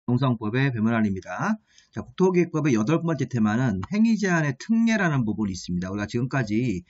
동성법의 배문환입니다. 자, 국토기획법의 8번째 테마는 행위제한의 특례라는 부분이 있습니다. 우리가 지금까지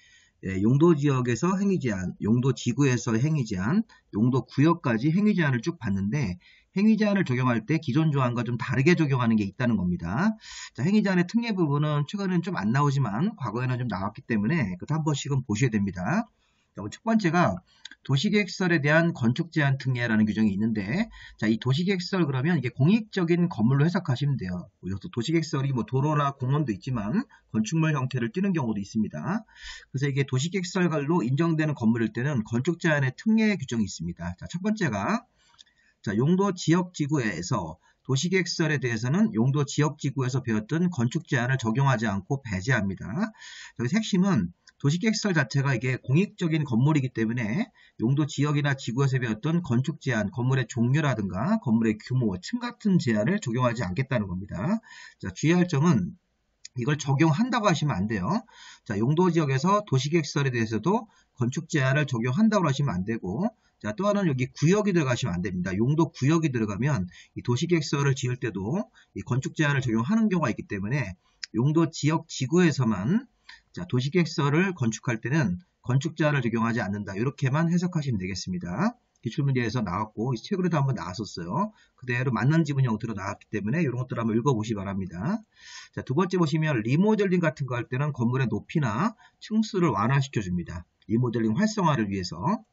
용도지역에서 행위제한, 용도지구에서 행위제한, 용도구역까지 행위제한을 쭉 봤는데 행위제한을 적용할 때 기존 조항과 좀 다르게 적용하는 게 있다는 겁니다. 자, 행위제한의 특례 부분은 최근에는 좀 안 나오지만 과거에는 좀 나왔기 때문에 그것도 한 번씩은 보셔야 됩니다. 자, 첫 번째가 도시계획시설에 대한 건축제한 특례라는 규정이 있는데, 자, 이 도시계획시설 그러면 이게 공익적인 건물로 해석하시면 돼요. 여기서 도시계획시설이 뭐 도로나 공원도 있지만 건축물 형태를 띠는 경우도 있습니다. 그래서 이게 도시계획시설로 인정되는 건물일 때는 건축제한의 특례 규정이 있습니다. 자, 첫 번째가 자, 용도지역지구에서 도시계획시설에 대해서는 용도지역지구에서 배웠던 건축제한을 적용하지 않고 배제합니다. 여기서 핵심은 도시계획시설 자체가 이게 공익적인 건물이기 때문에 용도지역이나 지구에서 배웠던 건축제한, 건물의 종류라든가 건물의 규모, 층 같은 제한을 적용하지 않겠다는 겁니다. 자, 주의할 점은 이걸 적용한다고 하시면 안 돼요. 자, 용도지역에서 도시계획시설에 대해서도 건축제한을 적용한다고 하시면 안 되고, 자, 또 하나는 여기 구역이 들어가시면 안 됩니다. 용도구역이 들어가면 이 도시계획시설을 지을 때도 이 건축제한을 적용하는 경우가 있기 때문에 용도지역 지구에서만 자, 도시계획시설을 건축할 때는 건축제한을 적용하지 않는다. 이렇게만 해석하시면 되겠습니다. 기출문제에서 나왔고 최근에도 한번 나왔었어요. 그대로 맞는 지문 형태로 나왔기 때문에 이런 것들 한번 읽어보시기 바랍니다. 자, 두 번째 보시면 리모델링 같은 거 할 때는 건물의 높이나 층수를 완화시켜줍니다. 리모델링 활성화를 위해서.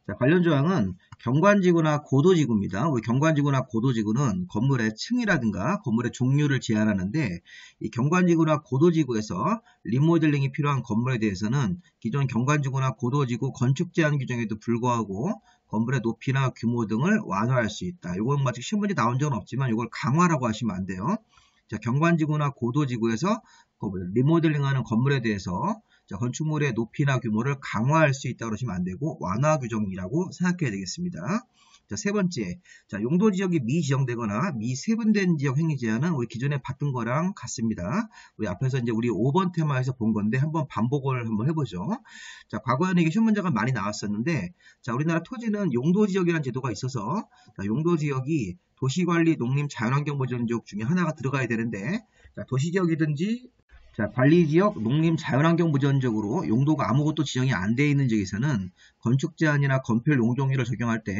자, 관련 조항은 경관지구나 고도지구입니다. 우리 경관지구나 고도지구는 건물의 층이라든가 건물의 종류를 제한하는데 이 경관지구나 고도지구에서 리모델링이 필요한 건물에 대해서는 기존 경관지구나 고도지구 건축 제한 규정에도 불구하고 건물의 높이나 규모 등을 완화할 수 있다. 이건 아직 시험문제 나온 적은 없지만 이걸 강화라고 하시면 안 돼요. 자, 경관지구나 고도지구에서 리모델링하는 건물에 대해서 자, 건축물의 높이나 규모를 강화할 수 있다고 그러시면 안 되고 완화 규정이라고 생각해야 되겠습니다. 자, 세 번째, 자, 용도지역이 미지정되거나 미세분된 지역 행위 제한은 우리 기존에 봤던 거랑 같습니다. 우리 앞에서 이제 우리 5번 테마에서 본 건데 한번 반복을 한번 해보죠. 자, 과거에는 이게 시험 문제가 많이 나왔었는데, 자, 우리나라 토지는 용도지역이라는 제도가 있어서 자, 용도지역이 도시관리, 농림, 자연환경보전지역 중에 하나가 들어가야 되는데, 자, 도시지역이든지 자, 관리지역, 농림, 자연환경보전적으로 용도가 아무것도 지정이 안 되어 있는 지역에서는 건축제한이나 건폐율 용적률을 적용할 때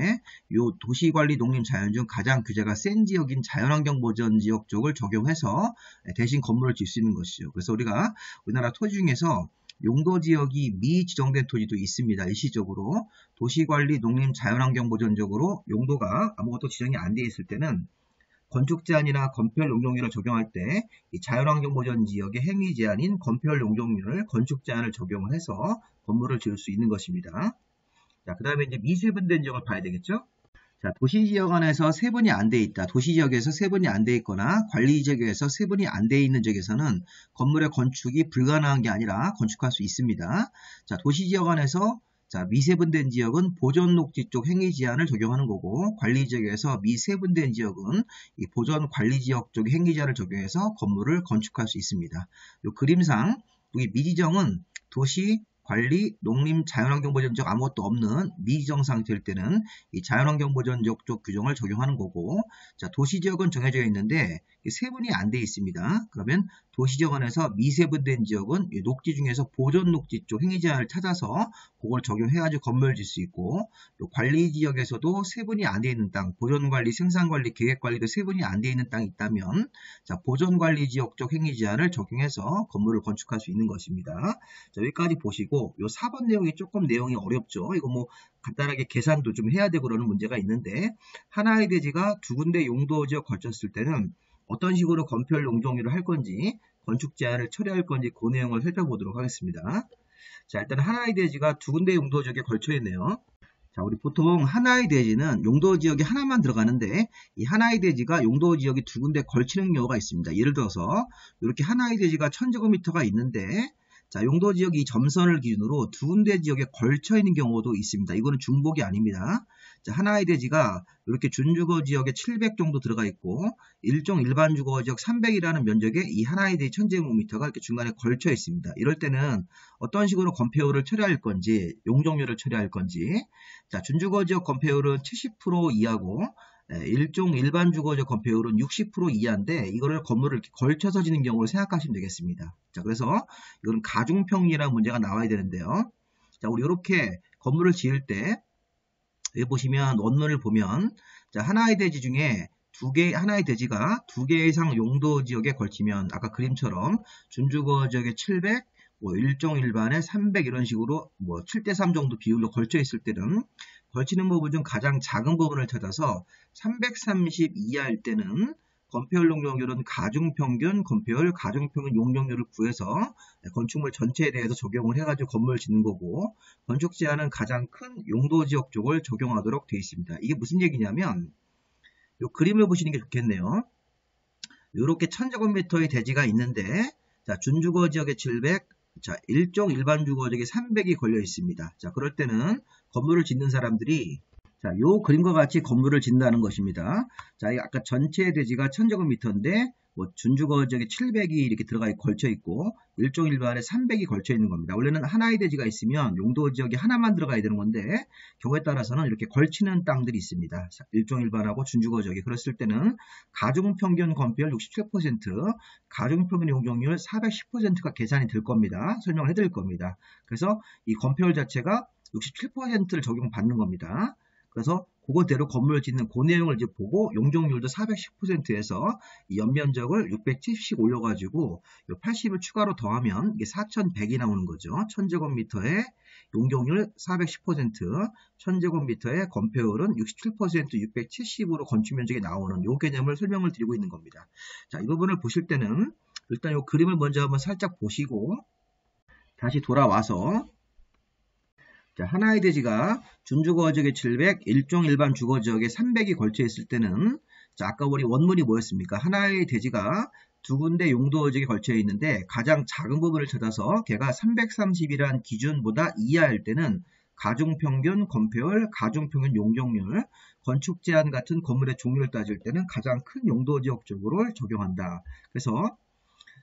이 도시관리, 농림, 자연 중 가장 규제가 센 지역인 자연환경보전지역 쪽을 적용해서 대신 건물을 지을 수 있는 것이죠. 그래서 우리가 우리나라 토지 중에서 용도지역이 미지정된 토지도 있습니다. 일시적으로 도시관리, 농림, 자연환경보전적으로 용도가 아무것도 지정이 안 되어 있을 때는 건축제한이나 건폐율 용적률을 적용할 때 이 자연환경보전지역의 행위 제한인 건폐율 용적률을 건축제한을 적용을 해서 건물을 지을 수 있는 것입니다. 자, 그 다음에 이제 미세분된 지역을 봐야 되겠죠? 자, 도시지역 안에서 세분이 안 돼 있다. 도시지역에서 세분이 안 돼 있거나 관리지역에서 세분이 안 돼 있는 지역에서는 건물의 건축이 불가능한 게 아니라 건축할 수 있습니다. 자, 도시지역 안에서 자, 미세분된 지역은 보존녹지 쪽 행위 제한을 적용하는 거고 관리지역에서 미세분된 지역은 이 보존관리지역 쪽 행위 제한을 적용해서 건물을 건축할 수 있습니다. 이 그림상 여기 미지정은 도시 관리, 농림, 자연환경보전지역 아무것도 없는 미지정 상태일 때는 이 자연환경보전지역 쪽 규정을 적용하는 거고, 자, 도시지역은 정해져 있는데 세분이 안 돼 있습니다. 그러면 도시지역 안에서 미세분된 지역은 이 녹지 중에서 보존녹지 쪽 행위 제한을 찾아서 그걸 적용해가지고 건물을 지을 수 있고, 또 관리지역에서도 세분이 안 돼 있는 땅, 보존관리, 생산관리, 계획관리도 세분이 안 돼 있는 땅이 있다면, 자, 보존관리지역 쪽 행위 제한을 적용해서 건물을 건축할 수 있는 것입니다. 자, 여기까지 보시고, 요 4번 내용이 조금 내용이 어렵죠. 이거 뭐 간단하게 계산도 좀 해야 되고 그러는 문제가 있는데, 하나의 대지가 두 군데 용도지역 걸쳤을 때는 어떤 식으로 건폐율 용적률을 할 건지, 건축 제한을 처리할 건지 그 내용을 살펴보도록 하겠습니다. 자, 일단 하나의 대지가 두 군데 용도지역에 걸쳐 있네요. 자, 우리 보통 하나의 대지는 용도지역이 하나만 들어가는데 이 하나의 대지가 용도지역이 두 군데 걸치는 경우가 있습니다. 예를 들어서 이렇게 하나의 대지가 1000제곱미터가 있는데 자, 용도지역이 점선을 기준으로 두 군데 지역에 걸쳐 있는 경우도 있습니다. 이거는 중복이 아닙니다. 자, 하나의 대지가 이렇게 준주거 지역에 700 정도 들어가 있고 일종 일반 주거 지역 300이라는 면적에 이 하나의 대지 1000제곱미터가 이렇게 중간에 걸쳐 있습니다. 이럴 때는 어떤 식으로 건폐율을 처리할 건지, 용적률을 처리할 건지. 자, 준주거 지역 건폐율은 70% 이하고 일종 일반 주거지역 건폐율은 60% 이하인데 이거를 건물을 이렇게 걸쳐서 짓는 경우를 생각하시면 되겠습니다. 자, 그래서 이건 가중평이라는 문제가 나와야 되는데요. 자, 우리 이렇게 건물을 지을 때 여기 보시면 원문을 보면 자, 하나의 대지 중에 하나의 대지가 2개 이상 용도 지역에 걸치면 아까 그림처럼 준주거 지역에 700, 뭐 일종 일반에 300 이런 식으로 뭐 7대3 정도 비율로 걸쳐 있을 때는 걸치는 부분 중 가장 작은 부분을 찾아서 330 이하일 때는 건폐율 용적률은 가중평균, 건폐율, 가중평균 용적률을 구해서 건축물 전체에 대해서 적용을 해가지고 건물을 짓는 거고 건축 제한은 가장 큰 용도 지역 쪽을 적용하도록 되어 있습니다. 이게 무슨 얘기냐면 이 그림을 보시는 게 좋겠네요. 이렇게 1000제곱미터의 대지가 있는데 자, 준주거 지역에 700, 자, 일종 일반 주거 지역에 300이 걸려 있습니다. 자, 그럴 때는 건물을 짓는 사람들이 자, 요 그림과 같이 건물을 짓는다는 것입니다. 자, 아까 전체 대지가 1000제곱미터인데 뭐 준주거 지역에 700이 이렇게 걸쳐 있고 일종 일반에 300이 걸쳐 있는 겁니다. 원래는 하나의 대지가 있으면 용도 지역에 하나만 들어가야 되는 건데 경우에 따라서는 이렇게 걸치는 땅들이 있습니다. 일종 일반하고 준주거 지역에 그랬을 때는 가중평균 건폐율 67%, 가중평균 용적률 410%가 계산이 될 겁니다. 설명을 해드릴 겁니다. 그래서 이 건폐율 자체가 67%를 적용받는 겁니다. 그래서 그거대로 건물을 짓는 그 내용을 이제 보고 용적률도 410%에서 연면적을 670씩 올려가지고 80을 추가로 더하면 이게 4100이 나오는 거죠. 1000제곱미터에 용적률 410%, 1000제곱미터의 건폐율은 67%, 670으로 건축 면적이 나오는 이 개념을 설명을 드리고 있는 겁니다. 자, 이 부분을 보실 때는 일단 이 그림을 먼저 한번 살짝 보시고 다시 돌아와서 자, 하나의 대지가 준주거 지역에 700, 일종 일반 주거 지역에 300이 걸쳐 있을 때는 자, 아까 우리 원문이 뭐였습니까? 하나의 대지가 두 군데 용도 지역에 걸쳐 있는데 가장 작은 부분을 찾아서 걔가 330이란 기준보다 이하일 때는 가중평균 건폐율, 가중평균 용적률, 건축 제한 같은 건물의 종류를 따질 때는 가장 큰 용도 지역 쪽으로 적용한다. 그래서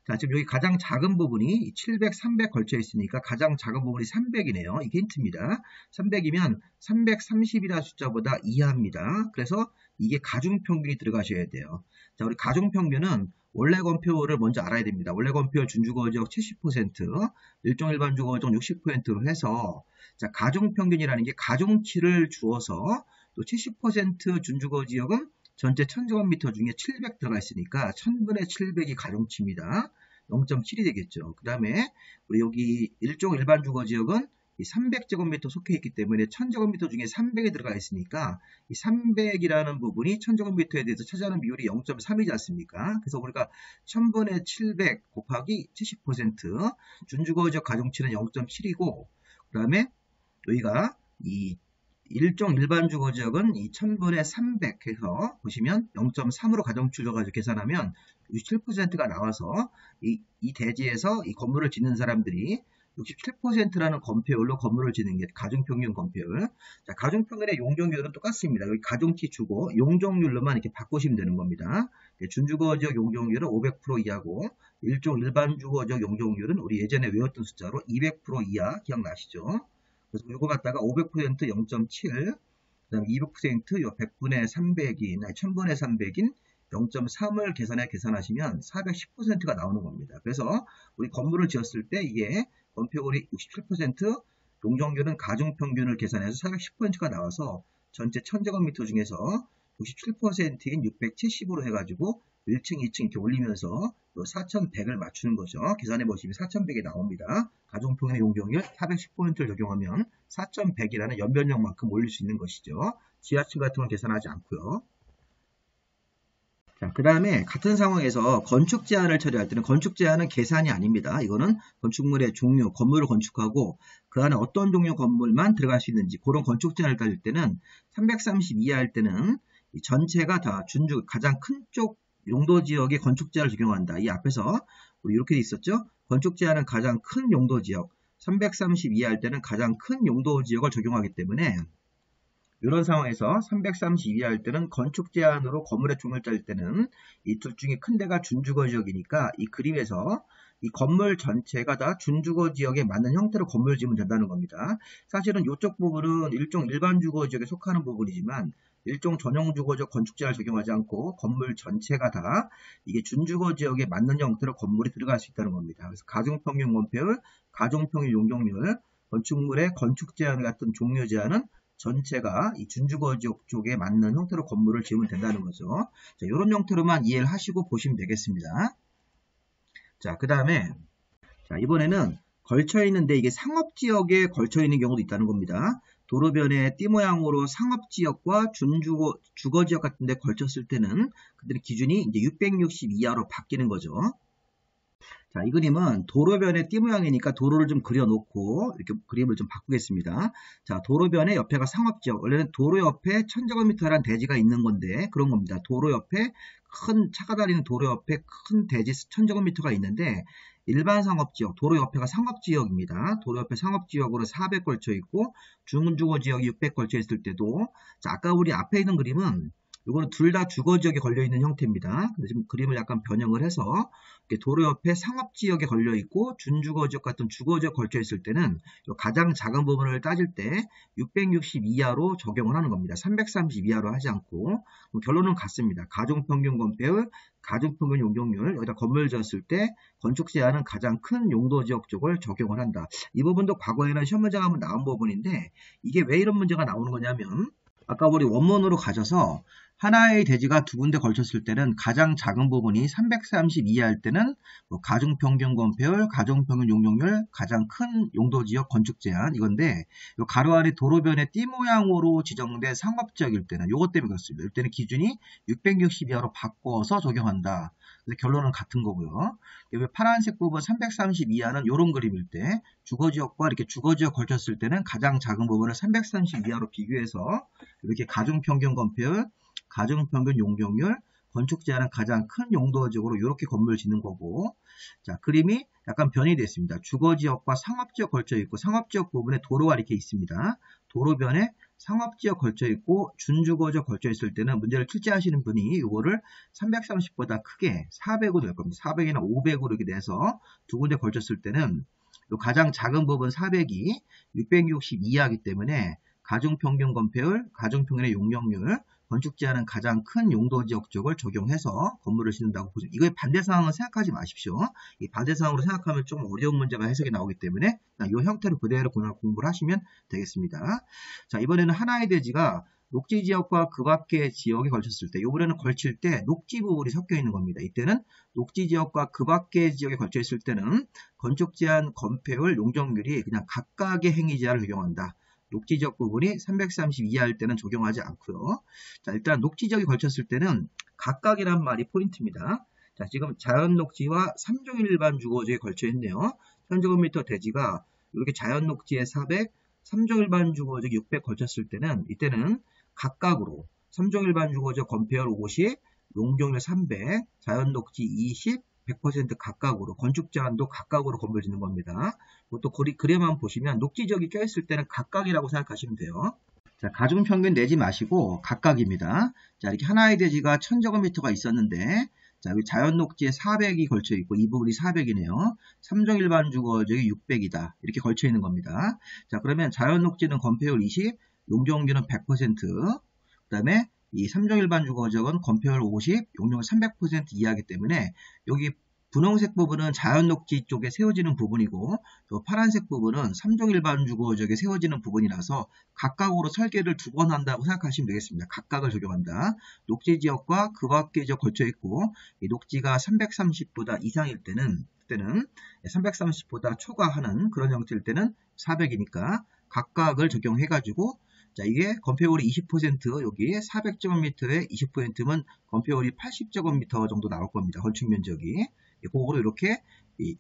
자, 지금 여기 가장 작은 부분이 700, 300 걸쳐 있으니까 가장 작은 부분이 300이네요. 이게 힌트입니다. 300이면 330이라는 숫자보다 이하입니다. 그래서 이게 가중평균이 들어가셔야 돼요. 자, 우리 가중평균은 원래 건폐율을 먼저 알아야 됩니다. 원래 건폐율 준주거지역 70%, 일종 일반 주거지역 60%로 해서 자, 가중평균이라는 게 가중치를 주어서 또 70% 준주거지역은 전체 1000제곱미터 중에 700 들어가 있으니까 1000분의 700이 가중치입니다. 0.7이 되겠죠. 그 다음에 우리 여기 일종 일반 주거지역은 300제곱미터 속해 있기 때문에 1000제곱미터 중에 300이 들어가 있으니까 이 300이라는 부분이 1000제곱미터에 대해서 차지하는 비율이 0.3이지 않습니까? 그래서 우리가 1000분의 700 곱하기 70% 준주거지역 가중치는 0.7이고 그 다음에 여기가 이 일종 일반 주거지역은 이 1000분의 300 해서 보시면 0.3으로 가중치를 계산하면 67%가 나와서 이 대지에서 이 건물을 짓는 사람들이 67%라는 건폐율로 건물을 짓는 게 가중평균 건폐율. 자, 가중평균의 용적률은 똑같습니다. 여기 가중치 주고 용적률로만 이렇게 바꾸시면 되는 겁니다. 준주거지역 용적률은 500% 이하고 일종 일반 주거지역 용적률은 우리 예전에 외웠던 숫자로 200% 이하 기억나시죠? 그래서 이거 갖다가 500% 0.7, 그 다음에 200% 요 100분의 300인, 1000분의 300인 0.3을 계산하시면 410%가 나오는 겁니다. 그래서 우리 건물을 지었을 때 이게 건폐율이 67%, 용적률은 가중평균을 계산해서 410%가 나와서 전체 1000제곱미터 중에서 67%인 670으로 해가지고 1층, 2층 이렇게 올리면서 4100을 맞추는 거죠. 계산해 보시면 4100이 나옵니다. 가중평균의 용적률 410%를 적용하면 4100이라는 연변력만큼 올릴 수 있는 것이죠. 지하층 같은 건 계산하지 않고요. 자, 그 다음에 같은 상황에서 건축 제한을 처리할 때는 건축 제한은 계산이 아닙니다. 이거는 건축물의 종류, 건물을 건축하고 그 안에 어떤 종류 건물만 들어갈 수 있는지 그런 건축 제한을 따질 때는 330 이하일 때는 이 전체가 다 가장 큰 쪽 용도 지역에 건축 제한을 적용한다. 이 앞에서 우리 이렇게 돼 있었죠? 건축 제한은 가장 큰 용도 지역, 330 이하일 때는 가장 큰 용도 지역을 적용하기 때문에 이런 상황에서 330 이하일 때는 건축 제한으로 건물의 종류를 짜릴 때는 이 둘 중에 큰 데가 준주거 지역이니까 이 그림에서 이 건물 전체가 다 준주거 지역에 맞는 형태로 건물을 지으면 된다는 겁니다. 사실은 이쪽 부분은 일종 일반 주거 지역에 속하는 부분이지만 일종 전용 주거지역 건축 제한을 적용하지 않고 건물 전체가 다 이게 준주거 지역에 맞는 형태로 건물이 들어갈 수 있다는 겁니다. 그래서 가중평균 건폐율, 가중평균 용적률, 건축물의 건축 제한 같은 종료 제한은 전체가 이 준주거 지역 쪽에 맞는 형태로 건물을 지으면 된다는 거죠. 자, 이런 형태로만 이해를 하시고 보시면 되겠습니다. 자, 그 다음에 자, 이번에는 걸쳐 있는데 이게 상업지역에 걸쳐 있는 경우도 있다는 겁니다. 도로변에 띠 모양으로 상업지역과 주거지역 같은 데 걸쳤을 때는 그들의 기준이 이제 660 이하로 바뀌는 거죠. 자, 이 그림은 도로변에 띠 모양이니까 도로를 좀 그려놓고 이렇게 그림을 좀 바꾸겠습니다. 자, 도로변에 옆에가 상업지역. 원래는 도로 옆에 1000제곱미터라는 대지가 있는 건데 그런 겁니다. 도로 옆에 큰 차가 다니는 도로 옆에 큰 대지 1000제곱미터가 있는데 일반 상업지역, 도로 옆에가 상업지역입니다. 도로 옆에 상업지역으로 400 걸쳐 있고 중주거지역이 600 걸쳐 있을 때도 자, 아까 우리 앞에 있는 그림은 이거는 둘 다 주거지역에 걸려있는 형태입니다. 근데 지금 그림을 약간 변형을 해서 도로 옆에 상업지역에 걸려있고 준주거지역 같은 주거지역 걸쳐있을 때는 가장 작은 부분을 따질 때 660 이하로 적용을 하는 겁니다. 330 이하로 하지 않고 결론은 같습니다. 가중평균 건폐율, 가중평균 용적률 여기다 건물 지었을 때 건축 제한은 가장 큰 용도지역 쪽을 적용을 한다. 이 부분도 과거에는 시험 문제가 한번 나온 부분인데 이게 왜 이런 문제가 나오는 거냐면 아까 우리 원문으로 가져서 하나의 대지가 두 군데 걸쳤을 때는 가장 작은 부분이 330 이하일 때는 가중평균 건폐율, 가중평균 용적률, 가장 큰 용도지역 건축 제한 이건데 요 가로 아래 도로변의 띠 모양으로 지정된 상업지역일 때는 요것 때문에 그렇습니다. 이때는 기준이 660 이하로 바꿔서 적용한다. 그래서 결론은 같은 거고요. 파란색 부분 330 이하는 이런 그림일 때 주거지역과 이렇게 주거지역 걸쳤을 때는 가장 작은 부분을 330 이하로 비교해서 이렇게 가중평균 건폐율, 가중평균 용적률, 건축 제한은 가장 큰 용도지역으로 이렇게 건물을 짓는 거고 자 그림이 약간 변이 됐습니다. 주거지역과 상업지역 걸쳐 있고 상업지역 부분에 도로가 이렇게 있습니다. 도로변에 상업지역 걸쳐 있고 준주거지역 걸쳐 있을 때는 문제를 출제하시는 분이 이거를 330보다 크게 400으로 낼 겁니다. 400이나 500으로 이렇게 내서 두 군데 걸쳤을 때는 가장 작은 부분 400이 660 이하이기 때문에 가중평균 건폐율, 가중평균의 용적률, 건축 제한은 가장 큰 용도지역 쪽을 적용해서 건물을 짓는다고 보죠. 이거의 반대 상황은 생각하지 마십시오. 이 반대 상황으로 생각하면 좀 어려운 문제가 해석이 나오기 때문에 이 형태로 그대로 공부를 하시면 되겠습니다. 자, 이번에는 하나의 대지가 녹지 지역과 그 밖의 지역에 걸쳤을 때, 이번에는 걸칠 때 녹지 부분이 섞여 있는 겁니다. 이때는 녹지 지역과 그 밖의 지역에 걸쳐 있을 때는 건축 제한, 건폐율, 용적률이 그냥 각각의 행위 제한을 적용한다. 녹지지역 부분이 330 이하일 때는 적용하지 않고요. 자, 일단 녹지지역이 걸쳤을 때는 각각이란 말이 포인트입니다. 자, 지금 자연녹지와 3종 일반 주거지에 걸쳐 있네요. 1000제곱미터 대지가 이렇게 자연녹지에 400, 3종 일반 주거지에 600 걸쳤을 때는 이때는 각각으로 3종 일반 주거지역 건폐율 50, 용적률 300, 자연녹지 20, 100% 각각으로 건축 제한도 각각으로 건물 짓는 겁니다. 또 그림만 보시면 녹지지역이 껴있을 때는 각각이라고 생각하시면 돼요. 자, 가중평균 내지 마시고 각각입니다. 자, 이렇게 하나의 대지가 1000제곱미터가 있었는데 자, 여기 자연녹지에 400이 걸쳐 있고 이 부분이 400이네요. 3종 일반 주거지역이 600이다. 이렇게 걸쳐 있는 겁니다. 자, 그러면 자연녹지는 건폐율 20, 용적률은 100%, 그 다음에 이 3종 일반 주거지역은 건폐율 50, 용적률 300% 이하이기 때문에 여기 분홍색 부분은 자연녹지 쪽에 세워지는 부분이고 또 파란색 부분은 3종 일반 주거지역에 세워지는 부분이라서 각각으로 설계를 두 번 한다고 생각하시면 되겠습니다. 각각을 적용한다. 녹지 지역과 그 밖의 지역 걸쳐 있고 이 녹지가 330보다 이상일 때는 330보다 초과하는 그런 형태일 때는 400이니까 각각을 적용해 가지고 자, 이게 건폐율이 20%, 여기 400제곱미터에 20%면 건폐율이 80제곱미터 정도 나올 겁니다. 건축 면적이. 그거로 이렇게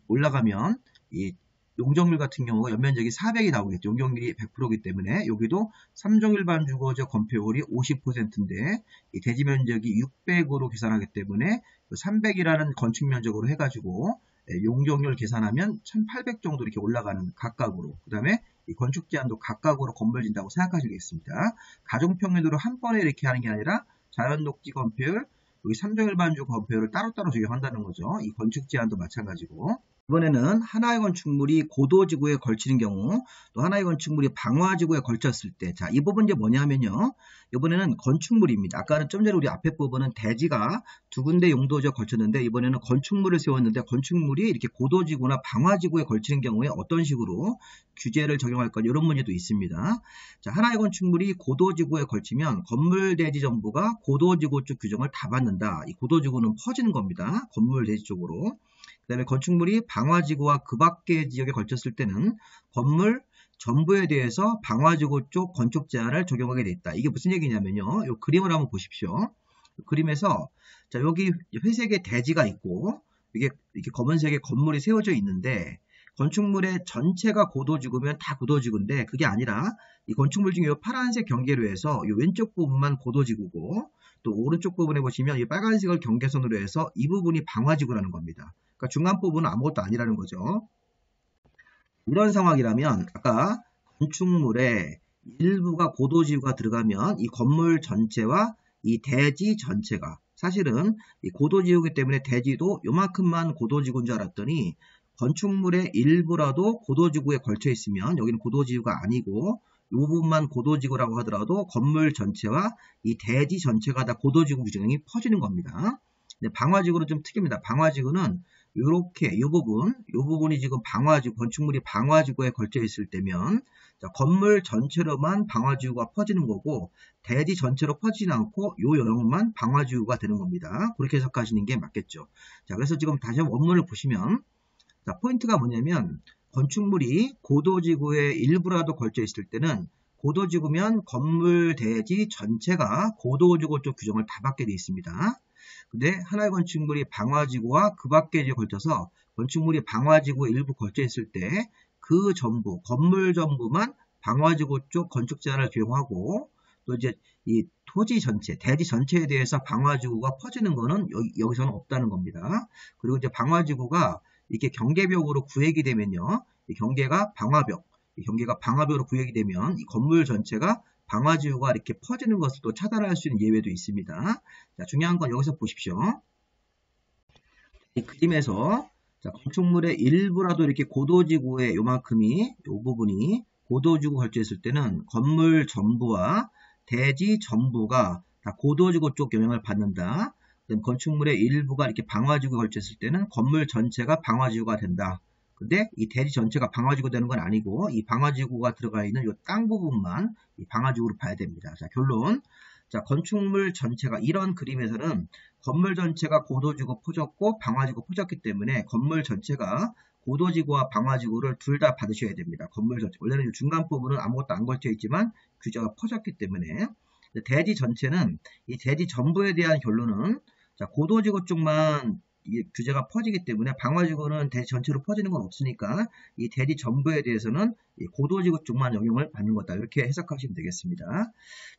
올라가면 이 용적률 같은 경우가 연면적이 400이 나오겠죠. 용적률이 100%이기 때문에 여기도 3종 일반 주거지역 건폐율이 50%인데 이 대지 면적이 600으로 계산하기 때문에 300이라는 건축 면적으로 해가지고 용적률 계산하면 1800 정도 이렇게 올라가는 각각으로. 그 다음에 이 건축 제한도 각각으로 건물 진다고 생각하시겠습니다. 가중평균으로 한 번에 이렇게 하는 게 아니라 자연녹지 건폐율, 여기 3종 일반주 건폐율을 따로따로 적용한다는 거죠. 이 건축 제한도 마찬가지고. 이번에는 하나의 건축물이 고도지구에 걸치는 경우, 또 하나의 건축물이 방화지구에 걸쳤을 때, 자, 이 부분 이제 뭐냐면요. 이번에는 건축물입니다. 아까는 좀 전에 우리 앞에 부분은 대지가 두 군데 용도지에 걸쳤는데, 이번에는 건축물을 세웠는데, 건축물이 이렇게 고도지구나 방화지구에 걸치는 경우에 어떤 식으로 규제를 적용할 까 이런 문제도 있습니다. 자, 하나의 건축물이 고도지구에 걸치면 건물 대지 정보가 고도지구 쪽 규정을 다 받는다. 이 고도지구는 퍼지는 겁니다. 건물 대지 쪽으로. 그 다음에 건축물이 방화지구와 그 밖의 지역에 걸쳤을 때는 건물 전부에 대해서 방화지구 쪽 건축 제한을 적용하게 돼 있다. 이게 무슨 얘기냐면요. 이 그림을 한번 보십시오. 그림에서 자, 여기 회색의 대지가 있고 이게 이렇게 검은색의 건물이 세워져 있는데 건축물의 전체가 고도지구면 다 고도지구인데 그게 아니라 이 건축물 중에 이 파란색 경계로 해서 이 왼쪽 부분만 고도지구고 또 오른쪽 부분에 보시면 이 빨간색을 경계선으로 해서 이 부분이 방화지구라는 겁니다. 그러니까 중간 부분은 아무것도 아니라는 거죠. 이런 상황이라면 아까 건축물의 일부가 고도지구가 들어가면 이 건물 전체와 이 대지 전체가 사실은 이 고도지구이기 때문에 대지도 요만큼만 고도지구인 줄 알았더니 건축물의 일부라도 고도지구에 걸쳐 있으면 여기는 고도지구가 아니고 이 부분만 고도지구라고 하더라도 건물 전체와 이 대지 전체가 다 고도지구 규정이 퍼지는 겁니다. 근데 방화지구는 좀 특이합니다. 방화지구는 이렇게 이 부분이 지금 방화지구, 건축물이 방화지구에 걸쳐 있을 때면 자, 건물 전체로만 방화지구가 퍼지는 거고 대지 전체로 퍼지지 않고 이 영역만 방화지구가 되는 겁니다. 그렇게 해석하시는 게 맞겠죠. 자, 그래서 지금 다시 한번 원문을 보시면 자, 포인트가 뭐냐면 건축물이 고도지구의 일부라도 걸쳐 있을 때는 고도지구면 건물 대지 전체가 고도지구 쪽 규정을 다 받게 되어 있습니다. 근데 하나의 건축물이 방화지구와 그 밖에 걸쳐서 건축물이 방화지구 일부 걸쳐 있을 때 그 전부, 건물 전부만 방화지구 쪽 건축 제한을 적용하고 또 이제 이 토지 전체, 대지 전체에 대해서 방화지구가 퍼지는 거는 여기서는 없다는 겁니다. 그리고 이제 방화지구가 이렇게 경계벽으로 구획이 되면요. 이 경계가 방화벽으로 구획이 되면 이 건물 전체가 방화지구가 이렇게 퍼지는 것을 또 차단할 수 있는 예외도 있습니다. 자, 중요한 건 여기서 보십시오. 이 그림에서 자, 건축물의 일부라도 이렇게 고도지구의 요만큼이 요 부분이 고도지구 걸쳐 있을 때는 건물 전부와 대지 전부가 다 고도지구 쪽 영향을 받는다. 건축물의 일부가 이렇게 방화지구에 걸쳐 있을 때는 건물 전체가 방화지구가 된다. 근데 이 대지 전체가 방화지구 되는 건 아니고 이 방화지구가 들어가 있는 이 땅 부분만 이 방화지구로 봐야 됩니다. 자, 결론. 자, 건축물 전체가 이런 그림에서는 건물 전체가 고도지구 퍼졌고 방화지구 퍼졌기 때문에 건물 전체가 고도지구와 방화지구를 둘 다 받으셔야 됩니다. 건물 전체. 원래는 중간 부분은 아무것도 안 걸쳐 있지만 규제가 퍼졌기 때문에 대지 전체는 이 대지 전부에 대한 결론은 자, 고도지구 쪽만 이 규제가 퍼지기 때문에 방화지구는 대지 전체로 퍼지는 건 없으니까 이 대지 전부에 대해서는 이 고도지구 쪽만 영향을 받는 거다. 이렇게 해석하시면 되겠습니다.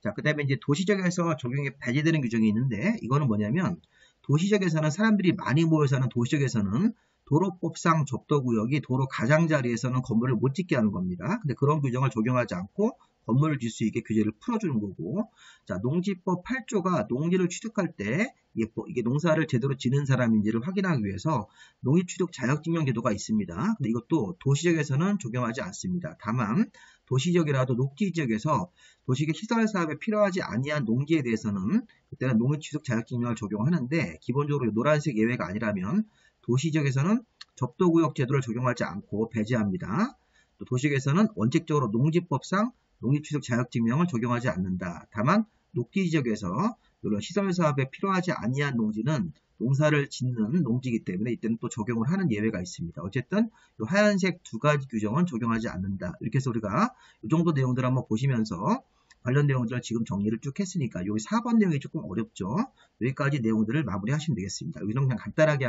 자, 그 다음에 이제 도시적에서 적용이 배제되는 규정이 있는데 이거는 뭐냐면 도시적에서는 사람들이 많이 모여 사는 도시적에서는 도로법상 접도구역이 도로 가장자리에서는 건물을 못 짓게 하는 겁니다. 근데 그런 규정을 적용하지 않고 건물을 짓 수 있게 규제를 풀어주는 거고, 자, 농지법 8조가 농지를 취득할 때 이게 농사를 제대로 지는 사람인지를 확인하기 위해서 농지취득 자격증명 제도가 있습니다. 근데 이것도 도시적에서는 적용하지 않습니다. 다만 도시적이라도 녹지 지역에서 도시계 시설 사업에 필요하지 아니한 농지에 대해서는 그때는 농지취득 자격증명을 적용하는데 기본적으로 노란색 예외가 아니라면 도시적에서는 접도구역 제도를 적용하지 않고 배제합니다. 또 도시적에서는 원칙적으로 농지법상 농지취득 자격증명을 적용하지 않는다. 다만 녹지 지역에서 이런 시설 사업에 필요하지 아니한 농지는 농사를 짓는 농지이기 때문에 이때는 또 적용을 하는 예외가 있습니다. 어쨌든 이 하얀색 두 가지 규정은 적용하지 않는다. 이렇게 해서 우리가 이 정도 내용들 한번 보시면서 관련 내용들을 지금 정리를 쭉 했으니까 여기 4번 내용이 조금 어렵죠. 여기까지 내용들을 마무리하시면 되겠습니다. 여기서 그냥 간단하게